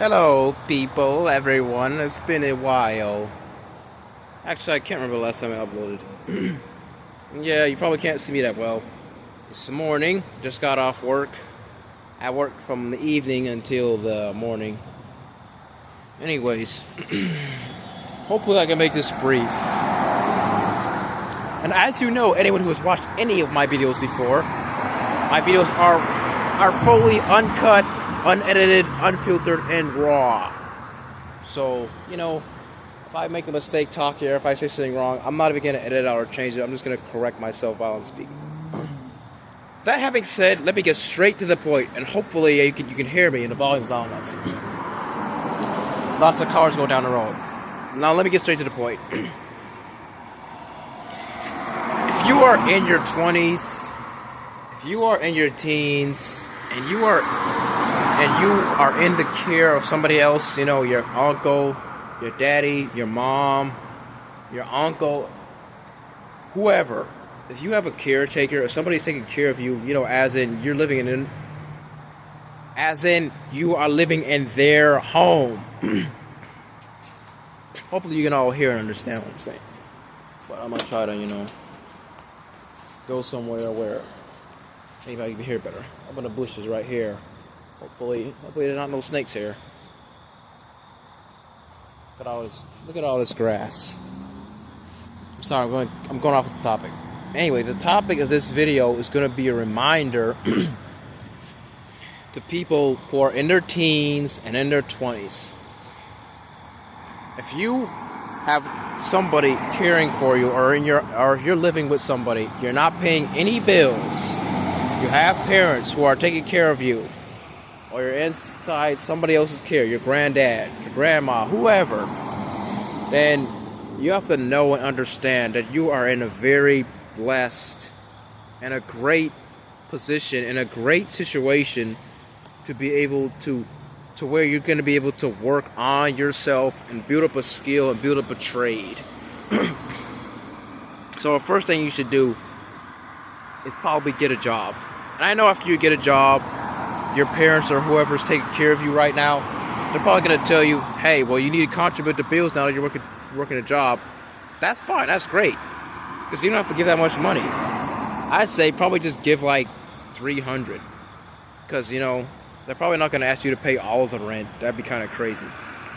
Hello, people, everyone. It's been a while. Actually, I can't remember the last time I uploaded. Yeah, you probably can't see me that well. It's the morning. Just got off work. I worked from the evening until the morning. Anyways, hopefully I can make this brief. And as you know, anyone who has watched any of my videos before, my videos are fully uncut, unedited, unfiltered, and raw. So, if I make a mistake talking or if I say something wrong, I'm not even going to edit it out or change it. I'm just going to correct myself while I'm speaking. That having said, let me get straight to the point, and hopefully you can hear me and the volume's loud enough. Lots of cars go down the road. Now let me get straight to the point. If you are in your 20s, if you are in your teens, and you are in the care of somebody else, your uncle, your daddy, your mom, your uncle, whoever, if you have a caretaker or somebody's taking care of you, as in you are living in their home. Hopefully you can all hear and understand what I'm saying. But I'm gonna try to, go somewhere where maybe I can hear better. Up in the bushes right here. Hopefully there's not no snakes here. Look at all this grass. I'm sorry, I'm going off the topic. Anyway, the topic of this video is going to be a reminder to people who are in their teens and in their 20s. If you have somebody caring for you, or you're living with somebody, you're not paying any bills, you have parents who are taking care of you, or you're inside somebody else's care, your granddad, your grandma, whoever, then you have to know and understand that you are in a very blessed and a great position, in a great situation to be able to where you're going to be able to work on yourself and build up a skill and build up a trade. So the first thing you should do is probably get a job. And I know after you get a job, your parents or whoever's taking care of you right now, they're probably going to tell you, hey, well, you need to contribute to bills now that you're working a job. That's fine. That's great. Because you don't have to give that much money. I'd say probably just give like $300. Because, they're probably not going to ask you to pay all of the rent. That'd be kind of crazy.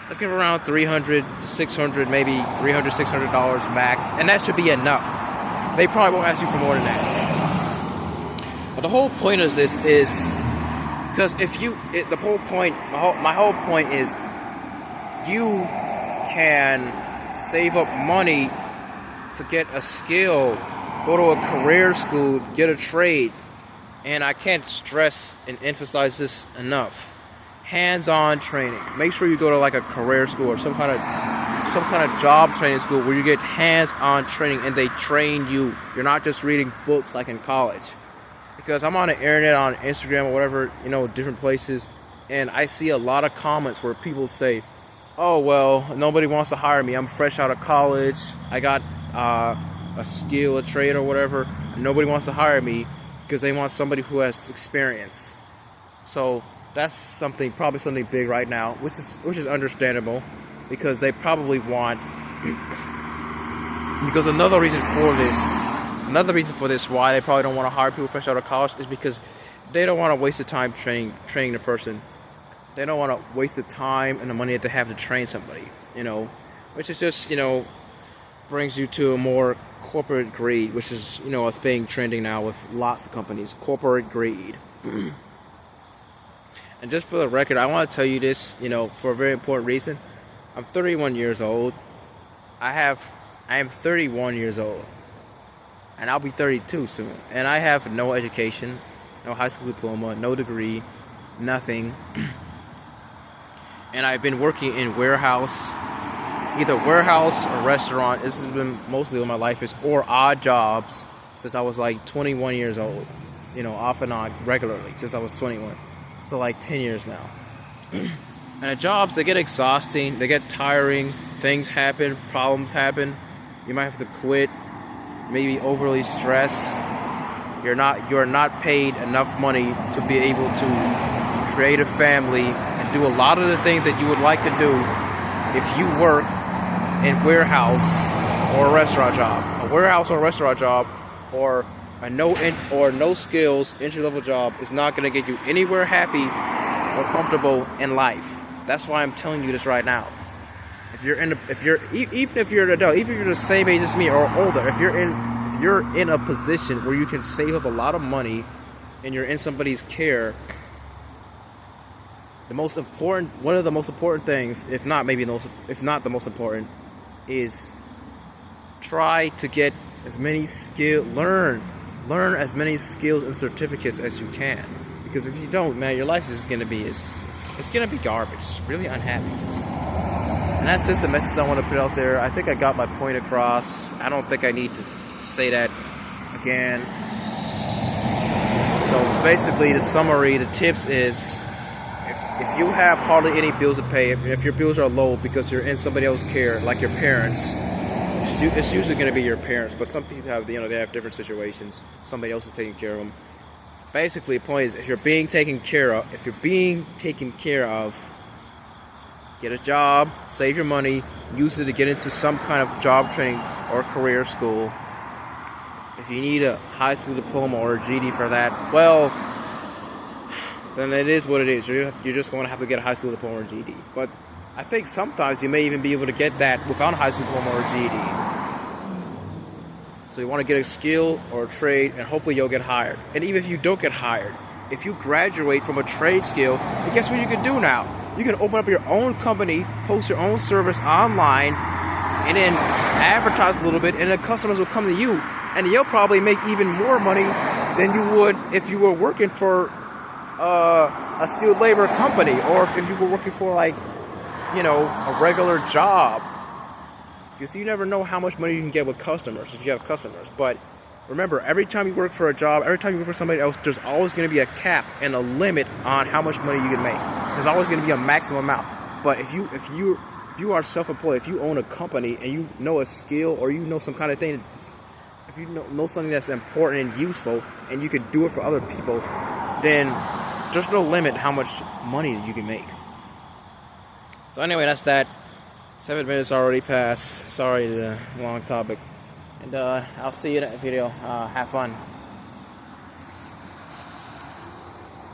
Let's give around $300, $600, maybe $300, $600 max. And that should be enough. They probably won't ask you for more than that. But the whole point of this is, because my whole point is, you can save up money to get a skill, go to a career school, get a trade. And I can't stress and emphasize this enough. Hands-on training. Make sure you go to like a career school or some kind of job training school where you get hands-on training and they train you. You're not just reading books like in college. Because I'm on the internet, on Instagram or whatever, different places, and I see a lot of comments where people say, oh, well, nobody wants to hire me. I'm fresh out of college. I got a skill, a trade or whatever. And nobody wants to hire me because they want somebody who has experience. So that's probably something big right now, which is understandable, because they probably want, because another reason for this why they probably don't want to hire people fresh out of college is because they don't want to waste the time training the person. They don't want to waste the time and the money that they have to train somebody, which is just, brings you to a more corporate greed, which is, a thing trending now with lots of companies. Corporate greed. And just for the record, I want to tell you this, for a very important reason. I'm 31 years old. I am 31 years old. And I'll be 32 soon. And I have no education, no high school diploma, no degree, nothing. And I've been working in either warehouse or restaurant. This has been mostly what my life is, or odd jobs since I was like 21 years old. Off and on regularly since I was 21. So like 10 years now. And the jobs, they get exhausting, they get tiring, things happen, problems happen. You might have to quit, maybe overly stressed. You're not paid enough money to be able to create a family and do a lot of the things that you would like to do if you work in warehouse or a restaurant job. A warehouse or a restaurant job or a no skills entry-level job is not going to get you anywhere happy or comfortable in life. That's why I'm telling you this right now. Even if you're an adult, even if you're the same age as me or older, if you're in a position where you can save up a lot of money and you're in somebody's care, one of the most important things, if not the most important, is try to get as many learn as many skills and certificates as you can. Because if you don't, man, your life is just gonna be garbage. Really unhappy. And that's just the message I want to put out there. I think I got my point across. I don't think I need to say that again. So basically, the summary, the tips is, if you have hardly any bills to pay, if your bills are low because you're in somebody else's care, like your parents, it's usually going to be your parents. But some people have, they have different situations. Somebody else is taking care of them. Basically, the point is, if you're being taken care of, get a job, save your money, use it to get into some kind of job training or career school. If you need a high school diploma or a GED for that, well, then it is what it is. You're just going to have to get a high school diploma or GED. But I think sometimes you may even be able to get that without a high school diploma or GED. So you want to get a skill or a trade, and hopefully you'll get hired. And even if you don't get hired, if you graduate from a trade skill, then guess what you can do now? You can open up your own company, post your own service online, and then advertise a little bit, and the customers will come to you. And you'll probably make even more money than you would if you were working for a skilled labor company, or if you were working for a regular job. Because you never know how much money you can get with customers if you have customers. But remember, every time you work for a job, every time you work for somebody else, there's always going to be a cap and a limit on how much money you can make. There's always going to be a maximum amount. But if you are self-employed, if you own a company and you know a skill or you know some kind of thing, if you know something that's important and useful and you can do it for other people, then there's no limit how much money you can make. So anyway, that's that. 7 minutes already passed. Sorry, the long topic. And I'll see you in that video. Have fun.